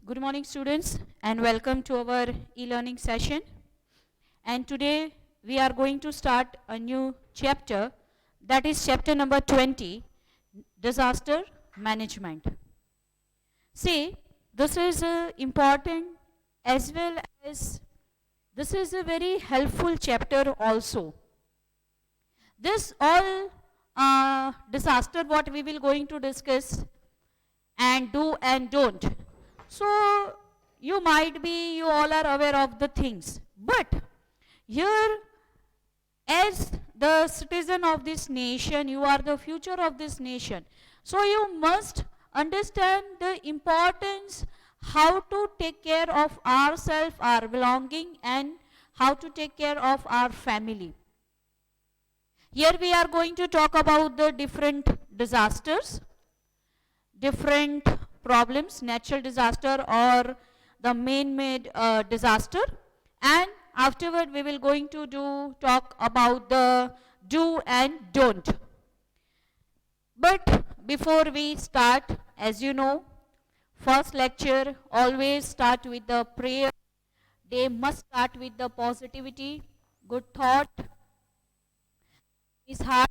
Good morning, students, and welcome to our e-learning session. And today we are going to start a new chapter, that is chapter number 20, Disaster Management. See, this is important as well as this is a very helpful chapter also. This all disaster what we will going to discuss and do and don't. So you all are aware of the things. But here, as the citizen of this nation, you are the future of this nation. So you must understand the importance how to take care of ourselves, our belonging, and how to take care of our family. Here we are going to talk about the different disasters, different problems, natural disaster or the man-made disaster, and afterward we will going to talk about the do and don't. But before we start, as you know, first lecture always start with the prayer. They must start with the positivity, good thought. It's hard,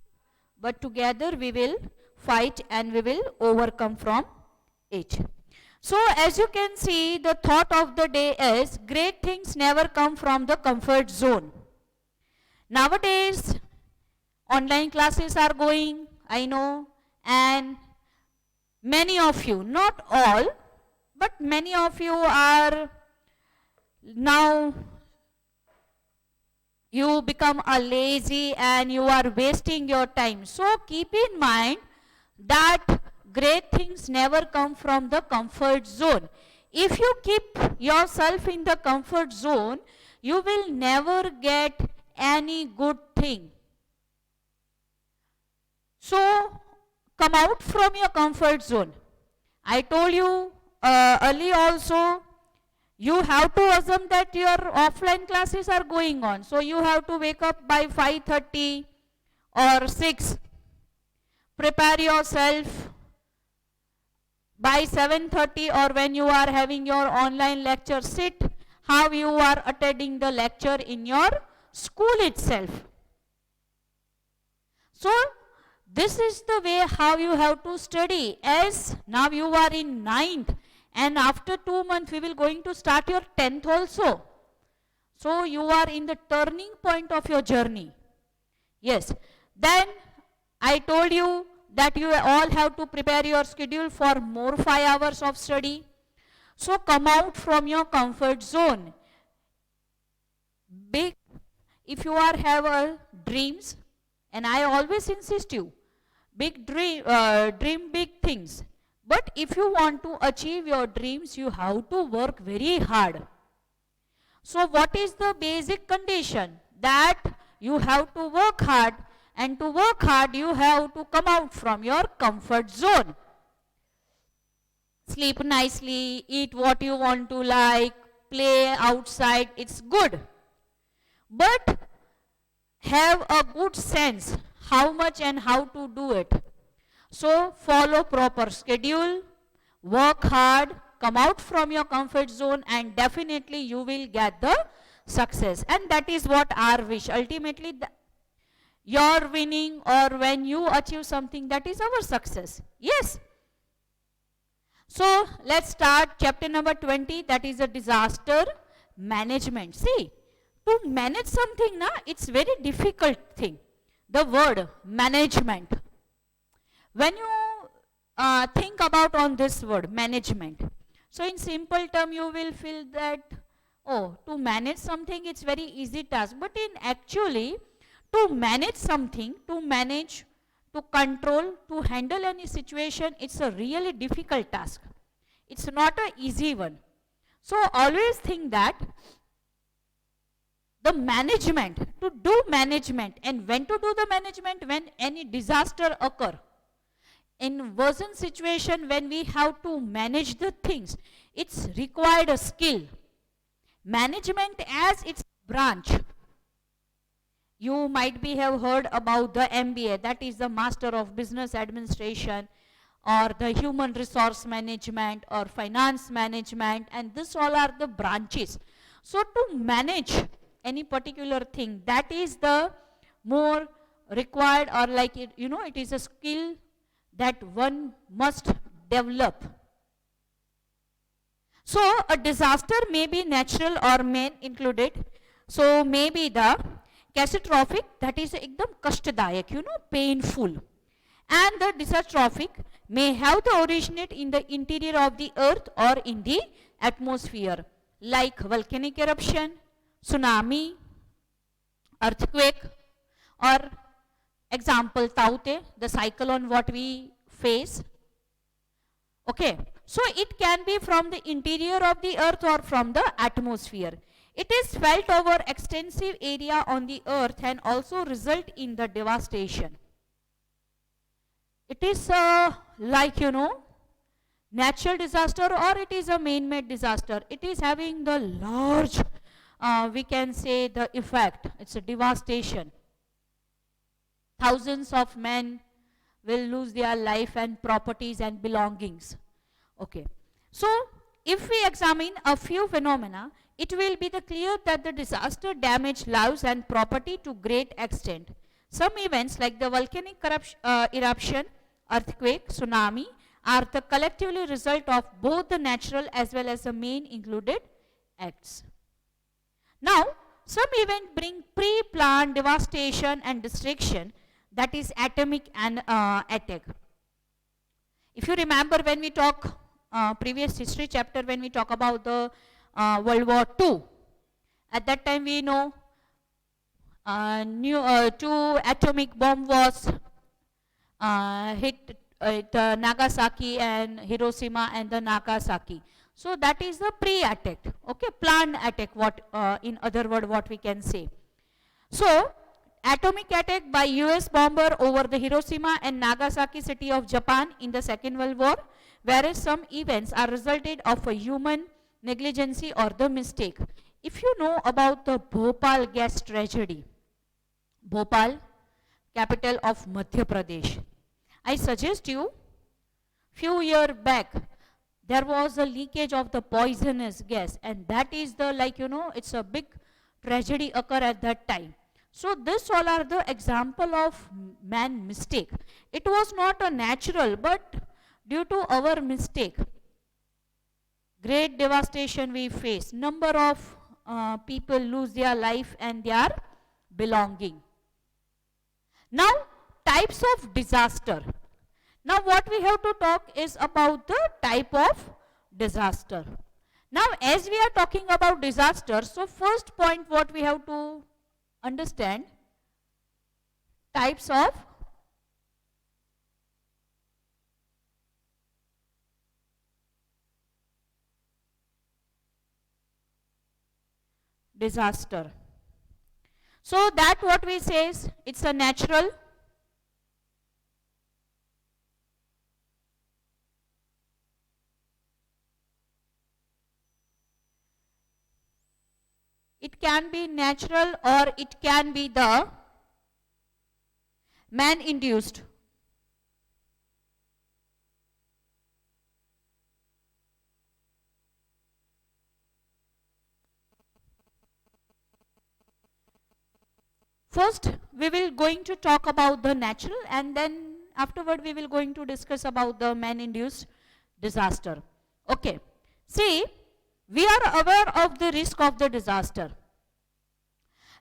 but together we will fight and we will overcome from it. So as you can see, the thought of the day is great things never come from the comfort zone. Nowadays, online classes are going, I know, and many of you, not all, but many of you are now you become a lazy and you are wasting your time. So keep in mind that great things never come from the comfort zone. If you keep yourself in the comfort zone, you will never get any good thing. So come out from your comfort zone. I told you earlier also, you have to assume that your offline classes are going on. So you have to wake up by 5:30 or 6. Prepare yourself by 7:30 or when you are having your online lecture, sit how you are attending the lecture in your school itself. So this is the way how you have to study, as now you are in 9th. And after 2 months, we will going to start your 10th also. So you are in the turning point of your journey. Yes. Then I told you that you all have to prepare your schedule for more 5 hours of study. So come out from your comfort zone. If you are have dreams, and I always insist you, dream big things. But if you want to achieve your dreams, you have to work very hard. So what is the basic condition? That you have to work hard, and to work hard you have to come out from your comfort zone. Sleep nicely, eat what you want to like, play outside, it's good. But have a good sense how much and how to do it. So follow proper schedule, work hard, come out from your comfort zone, and definitely you will get the success. And that is what our wish. Ultimately, your winning or when you achieve something, that is our success. Yes. So let's start chapter number 20, that is a disaster management. See, to manage something, it's very difficult thing. The word management. When you think about on this word, management, so in simple term you will feel that, oh, to manage something it's very easy task. But in actually, to manage something, to manage, to control, to handle any situation, it's a really difficult task. It's not an easy one. So always think that the management, to do management, and when to do the management, when any disaster occur. In worsen situation, when we have to manage the things, it's required a skill. Management as its branch. You might be have heard about the MBA, that is the Master of Business Administration, or the human resource management or finance management, and this all are the branches. So to manage any particular thing, that is the more required, or like it, it is a skill that one must develop. So a disaster may be natural or man included. So maybe the catastrophic, that is ekdam kashtadayak, painful. And the disastrophic may have the originate in the interior of the earth or in the atmosphere, like volcanic eruption, tsunami, earthquake, or example Taute, the cyclone what we face. Okay, so it can be from the interior of the earth or from the atmosphere. It is felt over extensive area on the earth and also result in the devastation. It is like natural disaster, or it is a man-made disaster. It is having the large, we can say, the effect. It's a devastation. Thousands of men will lose their life and properties and belongings. Okay. So if we examine a few phenomena, it will be clear that the disaster damage lives and property to great extent. Some events like the volcanic eruption, earthquake, tsunami are the collectively result of both the natural as well as the man included acts. Now, some events bring pre-planned devastation and destruction, that is atomic and attack. If you remember when we talk previous history chapter, when we talk about the World War II, at that time we know two atomic bomb was hit Nagasaki and Hiroshima and the Nagasaki. So that is the pre-attack, okay, planned attack, what in other word what we can say. So atomic attack by US bomber over the Hiroshima and Nagasaki city of Japan in the Second World War, whereas some events are resulted of a human negligence or the mistake. If you know about the Bhopal gas tragedy, Bhopal, capital of Madhya Pradesh, I suggest you, few years back, there was a leakage of the poisonous gas, and that is the, like, it's a big tragedy occur at that time. So this all are the example of man mistake. It was not a natural, but due to our mistake, great devastation we face. Number of people lose their life and their belonging. Now, types of disaster. Now what we have to talk is about the type of disaster. Now as we are talking about disaster, so first point what we have to understand, types of disaster. So that what we say is, it's a natural, it can be natural or it can be the man-induced. First, we will going to talk about the natural, and then afterward we will going to discuss about the man-induced disaster. Okay. See, we are aware of the risk of the disaster.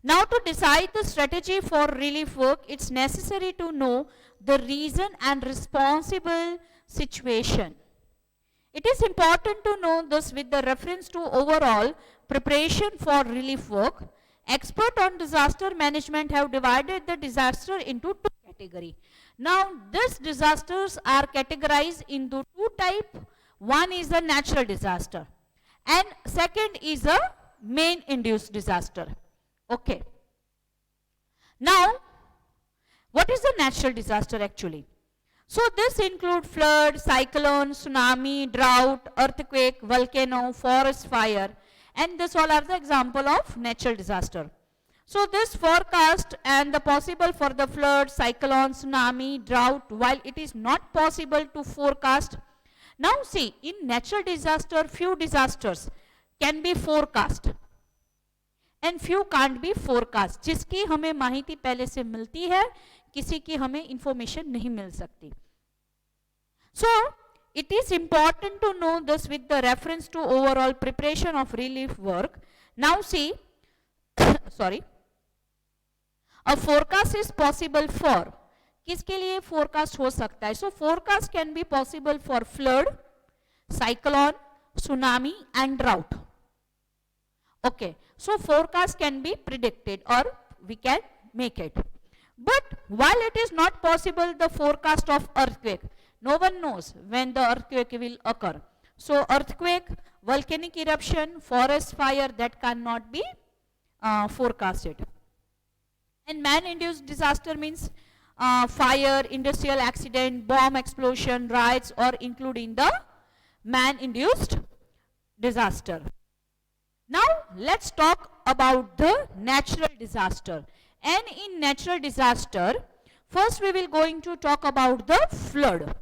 Now to decide the strategy for relief work, it's necessary to know the reason and responsible situation. It is important to know this with the reference to overall preparation for relief work. Experts on disaster management have divided the disaster into two categories. Now these disasters are categorized into two types. One is a natural disaster and second is a man-induced disaster. Okay. Now, what is a natural disaster actually? So this includes flood, cyclone, tsunami, drought, earthquake, volcano, forest fire, and this all are the example of natural disaster. So this forecast and the possible for the flood, cyclone, tsunami, drought, while it is not possible to forecast. Now see, in natural disaster, few disasters can be forecast and few can't be forecast. जिसकी हमें माहिती पहले से मिलती है, किसी की हमें information नहीं मिल सकती. So it is important to know this with the reference to overall preparation of relief work. Now see, sorry, a forecast is possible for, किसके लिए forecast हो सकता है? So forecast can be possible for flood, cyclone, tsunami and drought. Okay, so forecast can be predicted or we can make it. But while it is not possible the forecast of earthquake, no one knows when the earthquake will occur. So earthquake, volcanic eruption, forest fire, that cannot be forecasted. And man-induced disaster means fire, industrial accident, bomb explosion, riots, or including the man-induced disaster. Now let's talk about the natural disaster. And in natural disaster, first we will going to talk about the flood.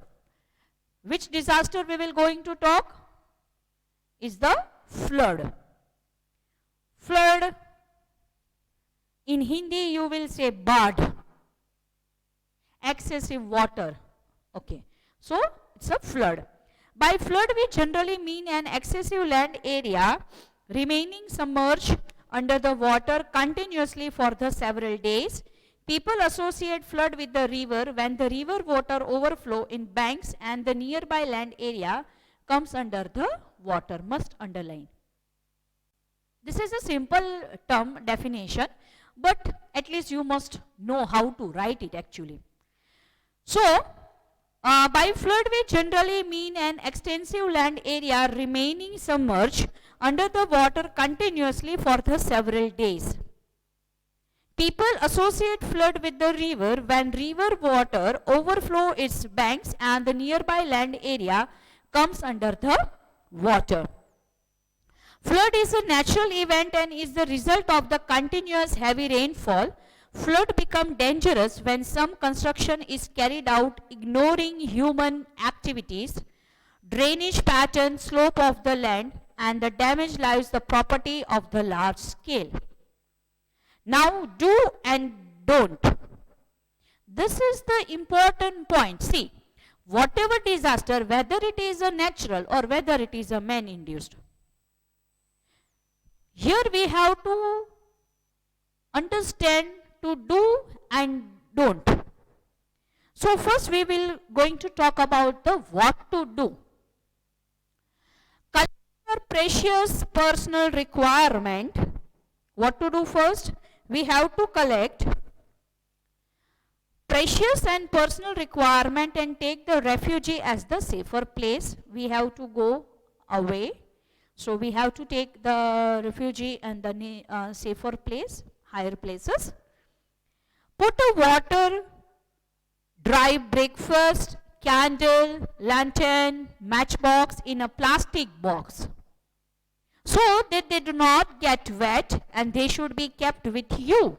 Which disaster we will going to talk? Is the flood. Flood, in Hindi you will say bad. Excessive water. Okay, so it's a flood. By flood we generally mean an excessive land area remaining submerged under the water continuously for the several days. People associate flood with the river when the river water overflow in banks and the nearby land area comes under the water. Must underline. This is a simple term definition, but at least you must know how to write it actually. So, by flood we generally mean an extensive land area remaining submerged under the water continuously for the several days. People associate flood with the river when river water overflow its banks and the nearby land area comes under the water. Flood is a natural event and is the result of the continuous heavy rainfall. Flood become dangerous when some construction is carried out ignoring human activities, drainage pattern, slope of the land, and the damage lives the property of the large scale. Now do and don't. This is the important point. See, whatever disaster, whether it is a natural or whether it is a man-induced, here we have to understand to do and don't. So first we will going to talk about the what to do. Collect your precious personal requirement. What to do first? We have to collect precious and personal requirement and take the refugee as the safer place. We have to go away. So we have to take the refugee and the safer place, higher places. Put a water, dry breakfast, candle, lantern, matchbox in a plastic box so that they do not get wet and they should be kept with you.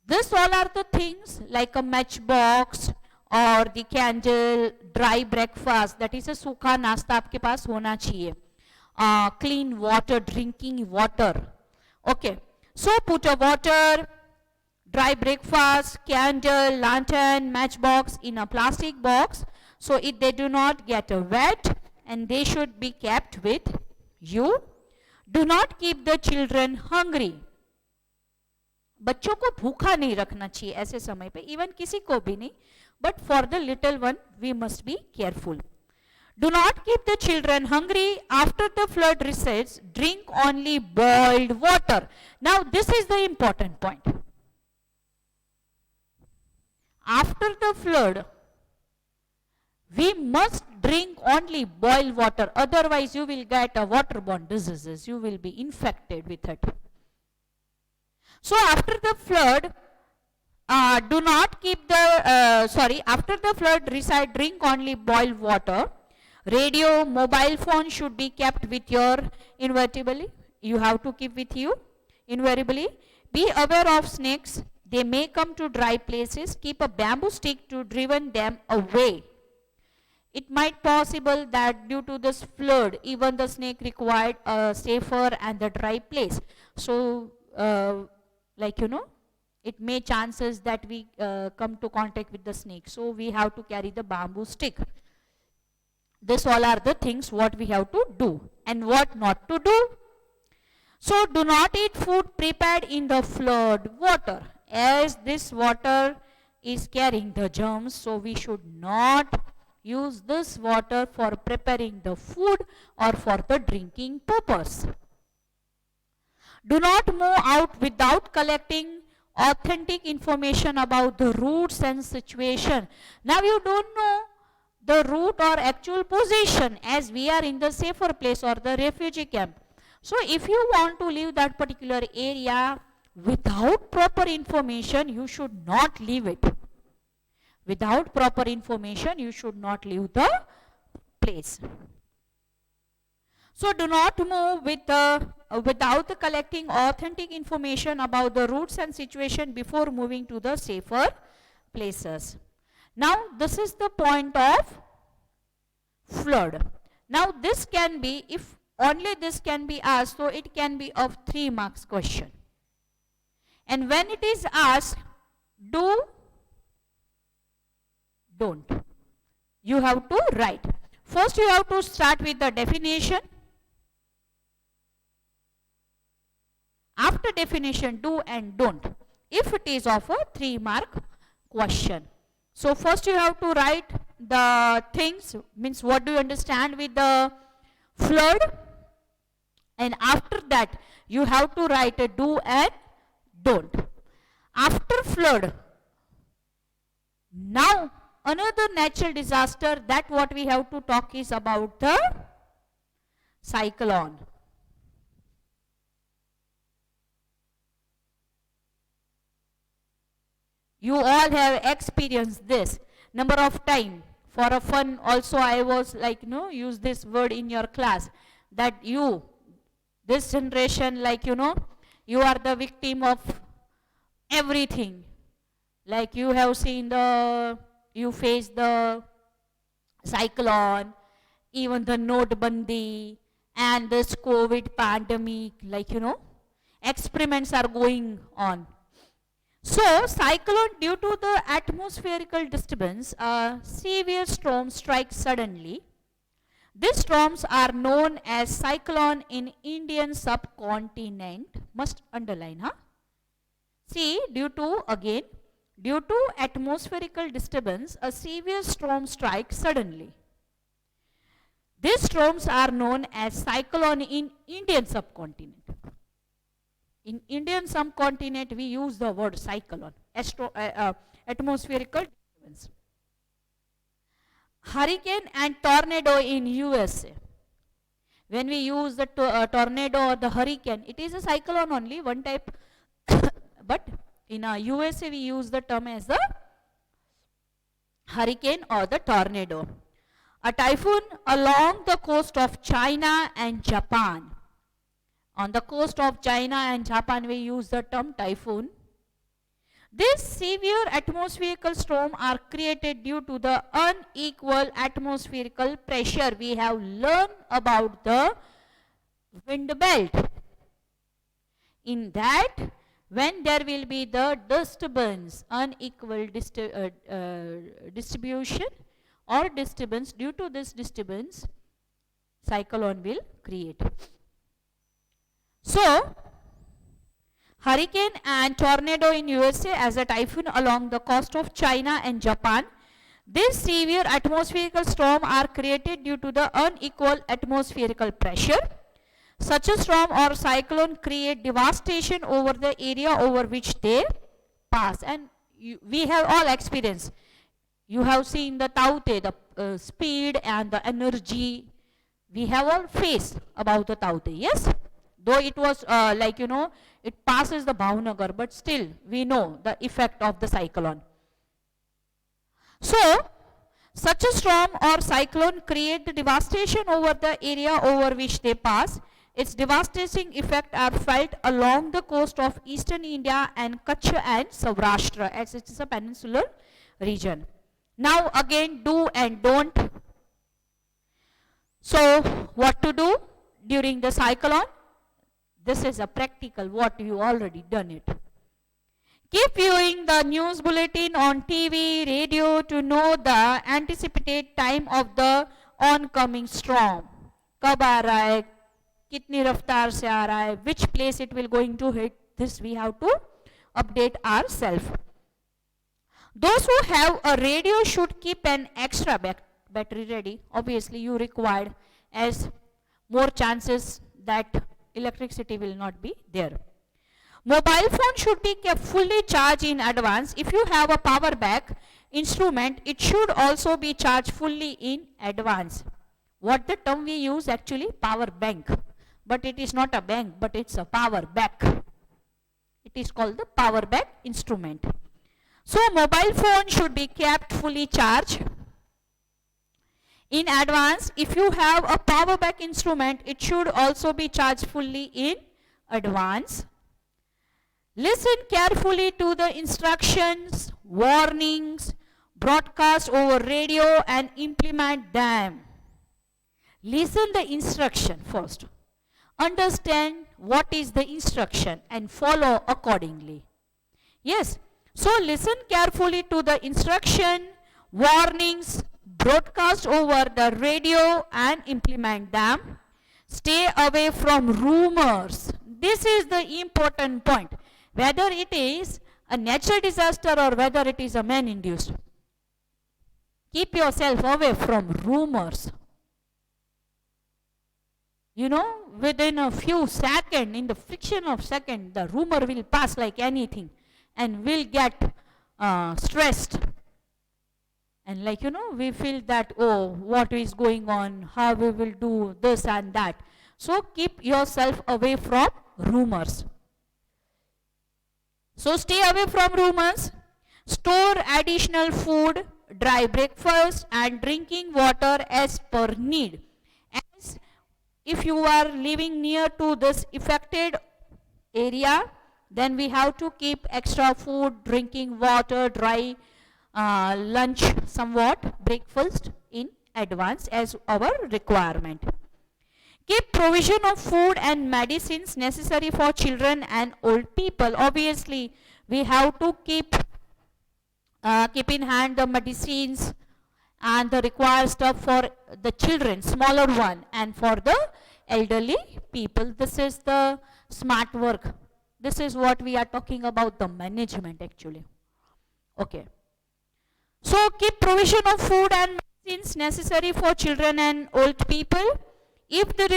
This all are the things like a matchbox और the candle, dry breakfast, that is a सूखा नाश्ता आपके पास होना चाहिए. Clean water, drinking water. Okay, so put a water, dry breakfast, candle, lantern, matchbox in a plastic box so if they do not get wet and they should be kept with you. Do not keep the children hungry. बच्चों को भूखा नहीं रखना चाहिए ऐसे समय पे, even किसी को भी नहीं, but for the little one we must be careful. Do not keep the children hungry. After the flood recedes, drink only boiled water. Now this is the important point. After the flood, we must drink only boiled water, otherwise you will get a waterborne diseases, you will be infected with it. So after the flood, do not keep the, after the flood reside, drink only boiled water. Radio, mobile phone should be kept with your invertibly. You have to keep with you. invariably. Be aware of snakes. They may come to dry places. Keep a bamboo stick to driven them away. It might possible that due to this flood, even the snake required a safer and the dry place. So, it may chances that we come to contact with the snake. So, we have to carry the bamboo stick. This all are the things what we have to do and what not to do. So, do not eat food prepared in the flood water, as this water is carrying the germs. So, we should not use this water for preparing the food or for the drinking purpose. Do not move out without collecting authentic information about the routes and situation. Now you don't know the route or actual position, as we are in the safer place or the refugee camp. So if you want to leave that particular area without proper information, you should not leave it. Without proper information, you should not leave the place. So do not move without collecting authentic information about the routes and situation before moving to the safer places. Now this is the point of flood. Now this can be, if only this can be asked, so it can be of 3 marks question. And when it is asked, do, don't, you have to write. First you have to start with the definition. After definition, do and don't, if it is of a 3 mark question. So first you have to write the things, means what do you understand with the flood, and after that you have to write a do and don't. After flood, now another natural disaster, that what we have to talk is about the cyclone. You all have experienced this number of time. For a fun also I was use this word in your class, that this generation, you are the victim of everything. Like you have seen you face the cyclone, even the Notebandi and this COVID pandemic, experiments are going on. So, cyclone, due to the atmospherical disturbance, a severe storm strikes suddenly. These storms are known as cyclone in Indian subcontinent. Must underline, huh? See, due to atmospherical disturbance, a severe storm strikes suddenly. These storms are known as cyclone in Indian subcontinent. In Indian subcontinent, we use the word cyclone, atmospherical disturbance. Hurricane and tornado in USA. When we use the tornado or the hurricane, it is a cyclone only, one type. But in USA, we use the term as the hurricane or the tornado. A typhoon along the coast of China and Japan. On the coast of China and Japan, we use the term typhoon. These severe atmospherical storms are created due to the unequal atmospherical pressure. We have learned about the wind belt. In that, when there will be the disturbance, unequal distribution or disturbance, due to this disturbance, cyclone will create. So, hurricane and tornado in USA as a typhoon along the coast of China and Japan. These severe atmospherical storms are created due to the unequal atmospherical pressure. Such a storm or cyclone create devastation over the area over which they pass. And we have all experienced. You have seen the Taute, the speed and the energy. We have all faced about the Taute, yes? Though it was it passes the Bhavnagar, but still we know the effect of the cyclone. So, such a storm or cyclone create the devastation over the area over which they pass. its devastating effects are felt along the coast of eastern India and Kutch and Saurashtra, as it is a peninsular region. Now again, do and don't. So what to do during the cyclone? This is a practical, what you already done it. Keep viewing the news bulletin on TV, radio to know the anticipated time of the oncoming storm. कब आ रहा है, कितनी रफ्तार से आ रहा है, which place it will going to hit, this we have to update ourselves. Those who have a radio should keep an extra battery ready. Obviously you required, as more chances that electricity will not be there. Mobile phone should be kept fully charged in advance. If you have a power bank instrument, it should also be charged fully in advance. What the term we use actually? Power bank. But it is not a bank, but it's a power bank. It is called the power bank instrument. So mobile phone should be kept fully charged in advance. If you have a power bank instrument, it should also be charged fully in advance. Listen carefully to the instructions, warnings, broadcast over radio and implement them. Listen the instruction first. Understand what is the instruction and follow accordingly. Yes, so listen carefully to the instruction, warnings, broadcast over the radio and implement them. Stay away from rumors. This is the important point. Whether it is a natural disaster or whether it is a man-induced. Keep yourself away from rumors. You know, within a few seconds, in the fraction of second, the rumor will pass like anything and will get stressed. And like, you know, we feel that, oh, what is going on, how we will do this and that. So keep yourself away from rumors. So stay away from rumors. Store additional food, dry breakfast and drinking water as per need. As if you are living near to this affected area, then we have to keep extra food, drinking water, dry lunch somewhat, breakfast in advance as our requirement. Keep provision of food and medicines necessary for children and old people. Obviously, we have to keep in hand the medicines and the required stuff for the children, smaller one, and for the elderly people. This is the smart work. This is what we are talking about, the management actually. Okay. So keep provision of food and medicines necessary for children and old people. If the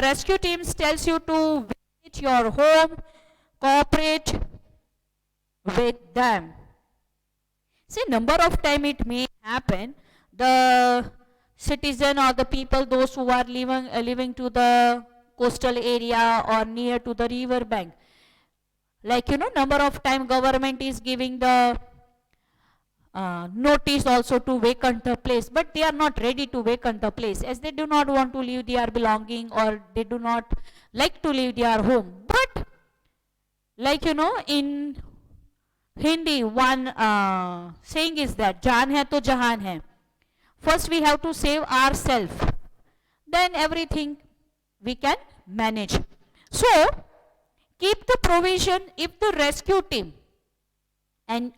rescue team tells you to visit your home, cooperate with them. See, number of time it may happen, the citizen or the people, those who are living to the coastal area or near to the river bank, like, you know, number of time government is giving the notice also to vacant the place, but they are not ready to vacant the place as they do not want to leave their belonging or they do not like to leave their home. But like, you know, in Hindi one saying is that jaan hai to jahan hai. First we have to save ourselves, then everything we can manage. So keep the provision. If the rescue team and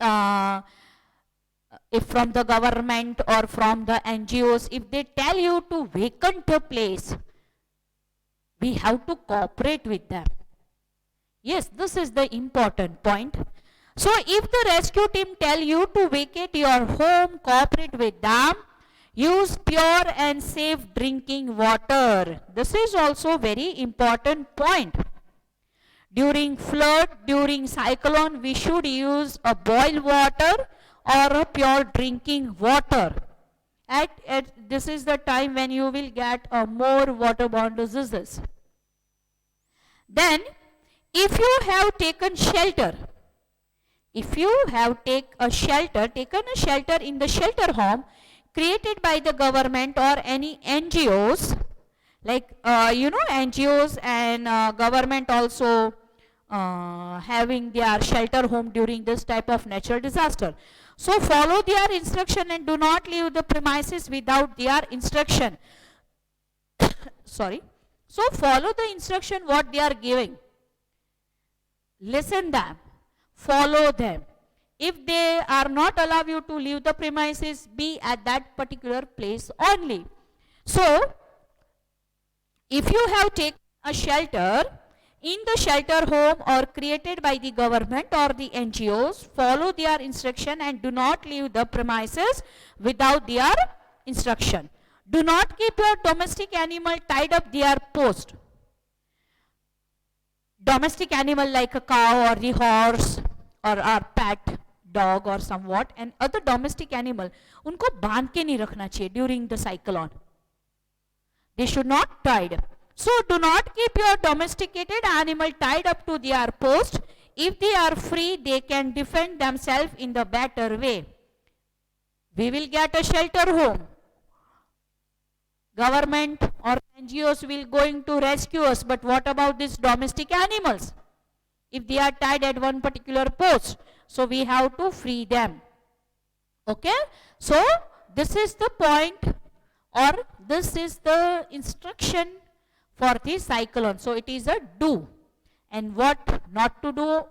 if from the government or from the NGOs, if they tell you to vacant a place, we have to cooperate with them. Yes, this is the important point. So if the rescue team tell you to vacate your home, cooperate with them, use pure and safe drinking water. This is also very important point. During flood, during cyclone, we should use a boiled water or a pure drinking water. This is the time when you will get more waterborne diseases. Then, if you have taken shelter, taken a shelter in the shelter home created by the government or any NGOs, Like, NGOs and government also having their shelter home during this type of natural disaster. So follow their instruction and do not leave the premises without their instruction. Sorry. So follow the instruction what they are giving. Listen them. Follow them. If they are not allow you to leave the premises, be at that particular place only. So if you have taken a shelter in the shelter home or created by the government or the NGOs, follow their instruction and do not leave the premises without their instruction. Do not keep your domestic animal tied up their post. Domestic animal like a cow or the horse or our pet dog or somewhat and other domestic animal, उनको बांध के नहीं रखना चाहिए during the cyclone. They should not tied. So do not keep your domesticated animal tied up to their post. If they are free, they can defend themselves in the better way. We will get a shelter home. Government or NGOs will going to rescue us, but what about these domestic animals? If they are tied at one particular post, so we have to free them. Okay? So this is the point, or this is the instruction for the cyclone. So it is a do. And what not to do?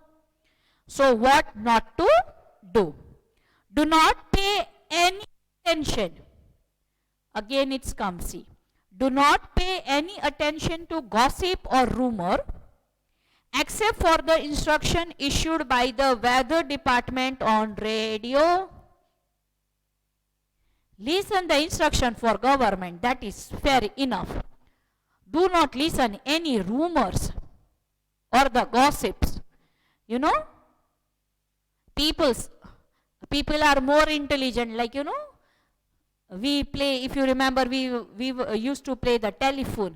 So what not to do? Do not pay any attention. Again it's come, see. Do not pay any attention to gossip or rumor except for the instruction issued by the weather department on radio. Listen the instruction for government, that is fair enough. Do not listen any rumors or the gossips. You know, people are more intelligent, like, we play, if you remember, we used to play the telephone.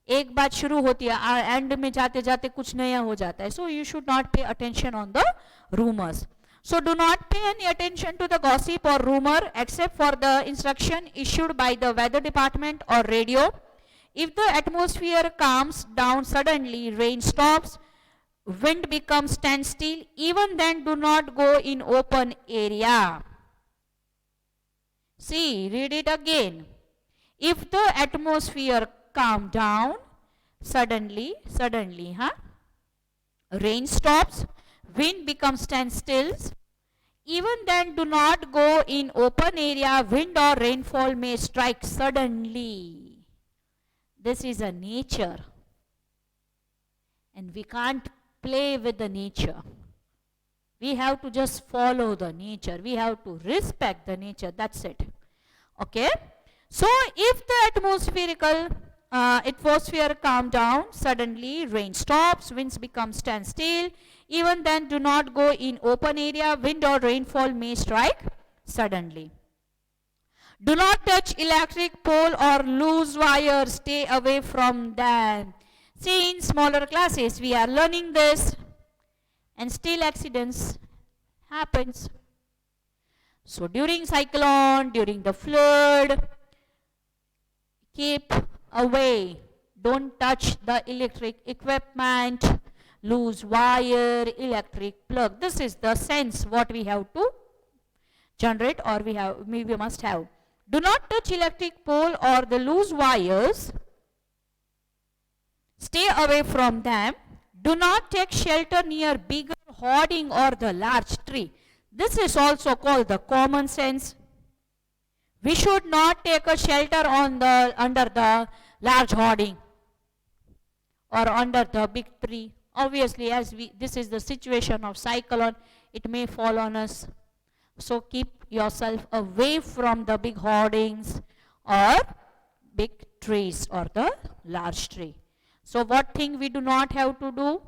एक बात शुरू होती है, and में जाते जाते कुछ नया हो जाता है. So you should not pay attention on the rumors. So do not pay any attention to the gossip or rumor except for the instruction issued by the weather department or radio. If the atmosphere calms down suddenly, rain stops, wind becomes standstill, even then do not go in open area. See, read it again. If the atmosphere calm down suddenly, rain stops, wind becomes standstill, even then do not go in open area, wind or rainfall may strike suddenly. This is a nature and we can't play with the nature. We have to just follow the nature. We have to respect the nature. That's it. Okay. So if the atmosphere calm down suddenly, rain stops, winds become standstill, even then do not go in open area, wind or rainfall may strike suddenly. Do not touch electric pole or loose wires, stay away from them. See, in smaller classes we are learning this and still accidents happens. So during cyclone, during the flood, keep away. Don't touch the electric equipment, loose wire, electric plug. This is the sense what we have to generate, or we must have. Do not touch electric pole or the loose wires. Stay away from them. Do not take shelter near bigger hoarding or the large tree. This is also called the common sense. We should not take a shelter under the large hoarding or under the big tree. Obviously, this is the situation of cyclone, it may fall on us. So keep yourself away from the big hoardings or big trees or the large tree. So what thing we do not have to do?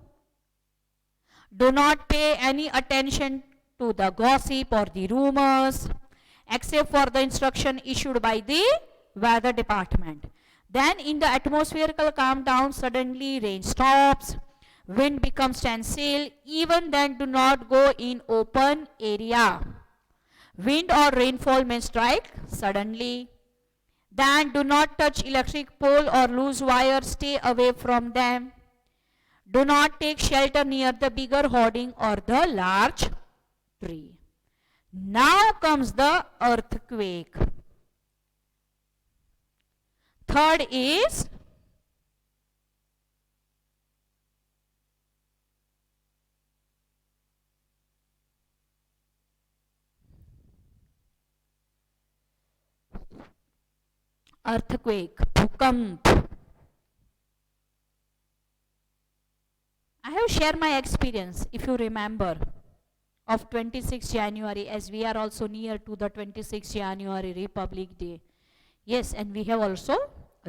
Do not pay any attention to the gossip or the rumors except for the instruction issued by the weather department. Then in the atmospherical calm down suddenly, rain stops, wind becomes standstill, even then do not go in open area. Wind or rainfall may strike suddenly. Then do not touch electric pole or loose wire, stay away from them. Do not take shelter near the bigger hoarding or the large tree. Now comes the earthquake. Third is earthquake, bhukamp. I have shared my experience, if you remember, of 26 January, as we are also near to the 26 January Republic Day. Yes, and we have also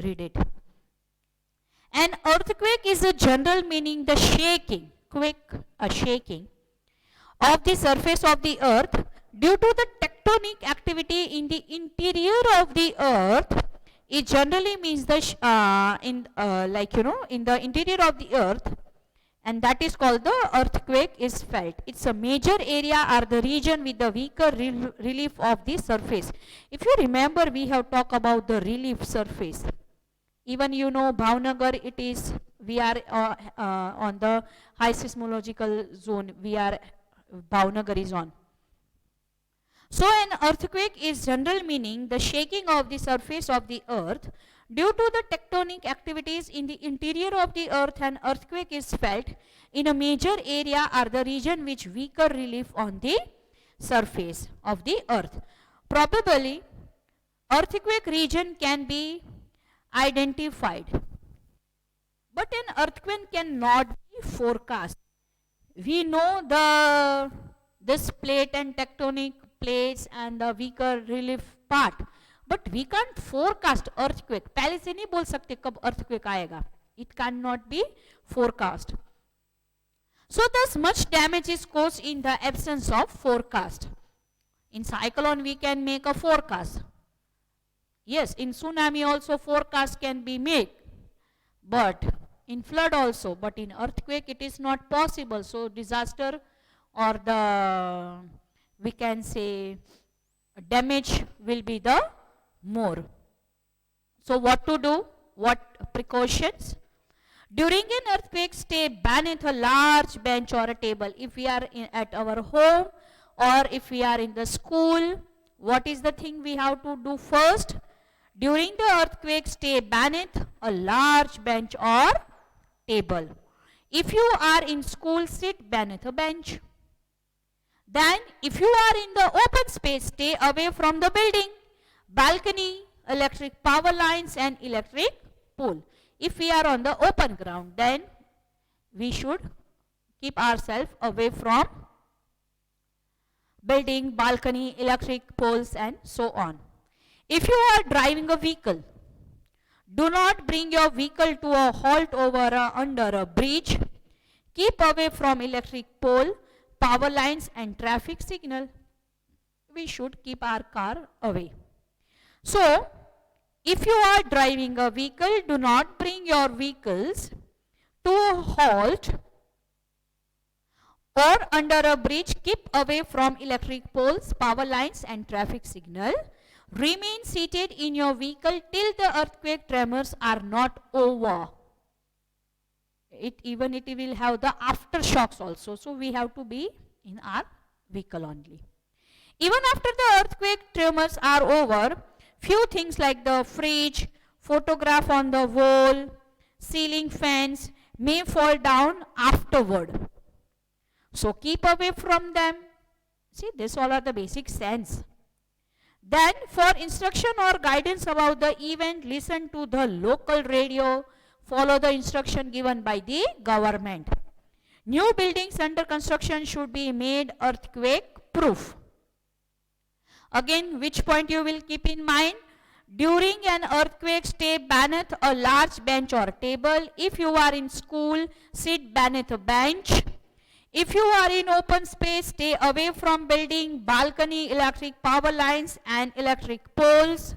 read it. An earthquake is a general meaning the shaking, a shaking of the surface of the earth due to the tectonic activity in the interior of the earth. It generally means the in the interior of the earth, and that is called the earthquake is felt. It's a major area or the region with the weaker relief of the surface. If you remember, we have talked about the relief surface. Even Bhavnagar, it is, we are on the high seismological zone, Bhavnagar is on. So an earthquake is general meaning the shaking of the surface of the earth due to the tectonic activities in the interior of the earth. An earthquake is felt in a major area or the region which weaker relief on the surface of the earth. Probably earthquake region can be identified, but an earthquake cannot be forecast. We know this plate and tectonic plates and the weaker relief part, but we can't forecast earthquake. पहले से नहीं बोल सकते कब earthquake आएगा. It cannot be forecast. So thus much damage is caused in the absence of forecast. In cyclone we can make a forecast. Yes, in tsunami also forecast can be made, but in flood also, but in earthquake it is not possible. So disaster or the, we can say, damage will be the more. So what to do? What precautions? During an earthquake, stay beneath a large bench or a table. If we are at our home or if we are in the school, what is the thing we have to do first? During the earthquake, stay beneath a large bench or table. If you are in school, sit beneath a bench. Then, if you are in the open space, stay away from the building, balcony, electric power lines and electric pole. If we are on the open ground, then we should keep ourselves away from building, balcony, electric poles and so on. If you are driving a vehicle, do not bring your vehicle to a halt under a bridge. Keep away from electric pole, power lines and traffic signal. We should keep our car away. So, if you are driving a vehicle, do not bring your vehicles to a halt or under a bridge. Keep away from electric poles, power lines and traffic signal. Remain seated in your vehicle till the earthquake tremors are not over. It will have the aftershocks also. So we have to be in our vehicle only. Even after the earthquake tremors are over, few things like the fridge, photograph on the wall, ceiling fans may fall down afterward. So keep away from them. See, these all are the basic sense. Then for instruction or guidance about the event, listen to the local radio, follow the instruction given by the government. New buildings under construction should be made earthquake proof. Again, which point you will keep in mind? During an earthquake, stay beneath a large bench or table. If you are in school, sit beneath a bench. If you are in open space, stay away from building, balcony, electric power lines and electric poles.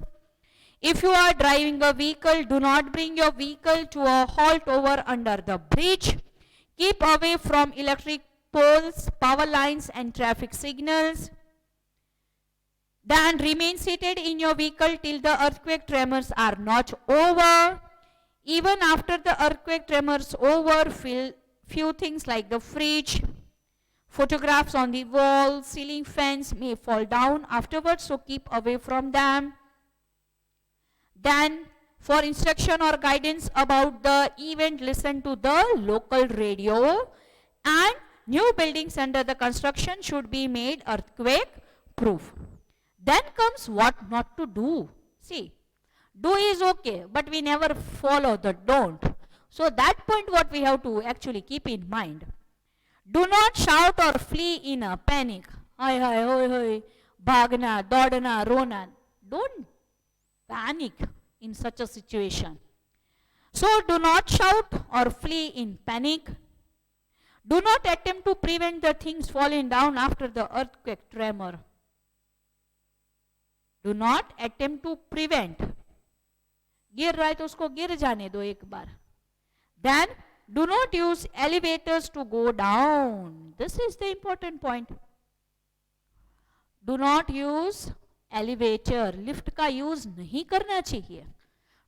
If you are driving a vehicle, do not bring your vehicle to a halt over under the bridge. Keep away from electric poles, power lines and traffic signals. Then remain seated in your vehicle till the earthquake tremors are not over. Even after the earthquake tremors over, few things like the fridge, photographs on the wall, ceiling fans may fall down afterwards, so keep away from them. Then for instruction or guidance about the event, listen to the local radio. And new buildings under the construction should be made earthquake proof. Then comes what not to do. See, do is okay, but we never follow the don't. So that point what we have to actually keep in mind. Do not shout or flee in a panic. Hi, hi, hoi, hoi, bhagna, dodna, rona. Don't panic in such a situation. So do not shout or flee in panic. Do not attempt to prevent the things falling down after the earthquake tremor. Do not attempt to prevent. गिर रहा है तो उसको गिर जाने दो एक बार. Then do not use elevators to go down. This is the important point. Do not use elevator. Lift का use नहीं करना चाहिए.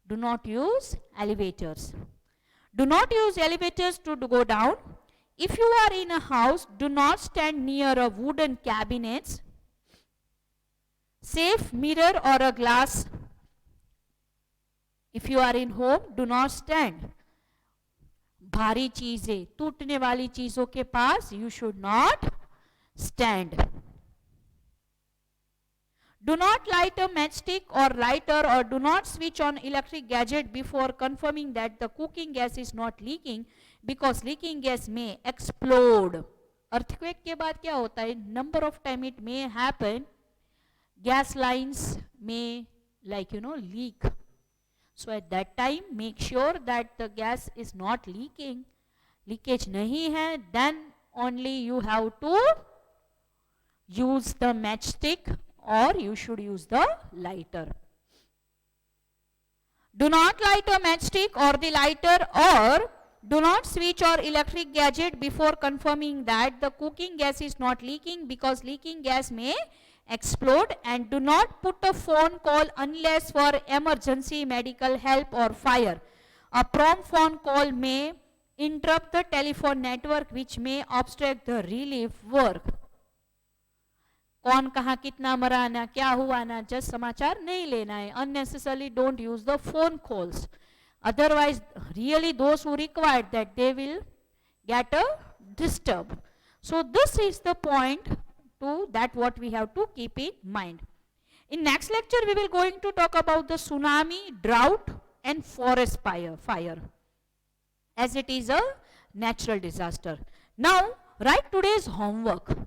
Do not use elevators. Do not use elevators to go down. If you are in a house, do not stand near a wooden cabinets, safe mirror or a glass. If you are in home, do not stand. भारी चीजें, टूटने वाली चीजों के पास you should not stand. Do not light a matchstick or lighter, or do not switch on electric gadget before confirming that the cooking gas is not leaking, because leaking gas may explode. Earthquake के बाद क्या होता है? Number of time it may happen. Gas lines may leak. So at that time, make sure that the gas is not leaking. Leakage nahi hai, then only you have to use the matchstick, or you should use the lighter. Do not light a matchstick or the lighter, or do not switch or electric gadget before confirming that the cooking gas is not leaking, because leaking gas may explode. And do not put a phone call unless for emergency medical help or fire. A prompt phone call may interrupt the telephone network, which may obstruct the relief work. कौन कहाँ कितना मरा ना क्या हुआ ना just समाचार नहीं लेना है. Unnecessarily don't use the phone calls. Otherwise, really those who require that, they will get a disturb. So this is the point to that what we have to keep in mind. In next lecture, we will going to talk about the tsunami, drought and forest fire, as it is a natural disaster. Now, write today's homework.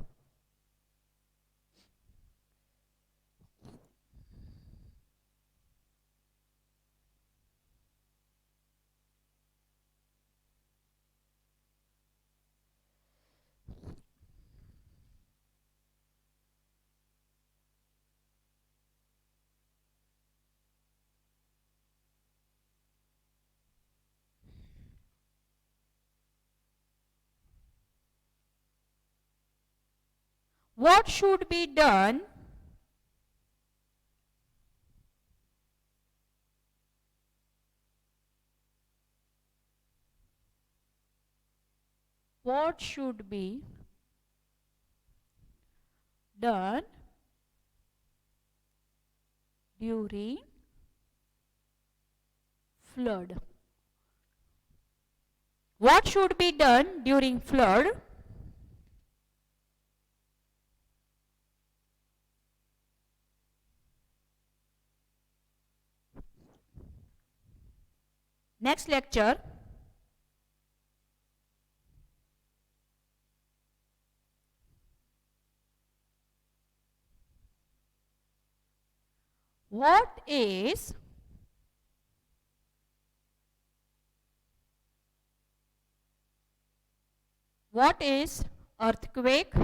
What should be done during flood? What should be done during flood? Next lecture, what is earthquake?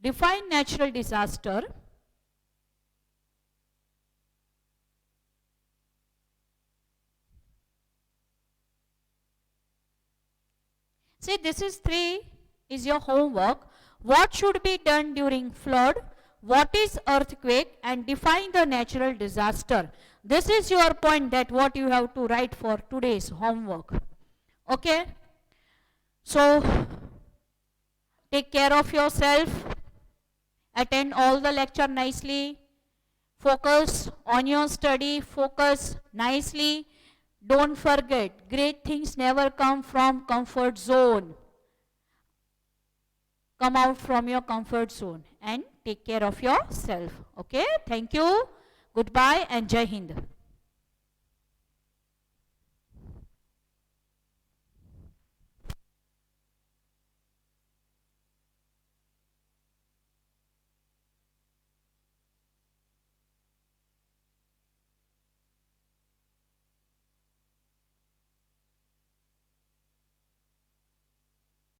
Define natural disaster See, this is 3 is your homework. What should be done during flood? What is earthquake? And define the natural disaster. This is your point, that what you have to write for today's homework. Okay? So, take care of yourself. Attend all the lecture nicely. Focus on your study. Focus nicely. Don't forget, great things never come from comfort zone. Come out from your comfort zone and take care of yourself. Okay? Thank you. Goodbye and Jai Hind.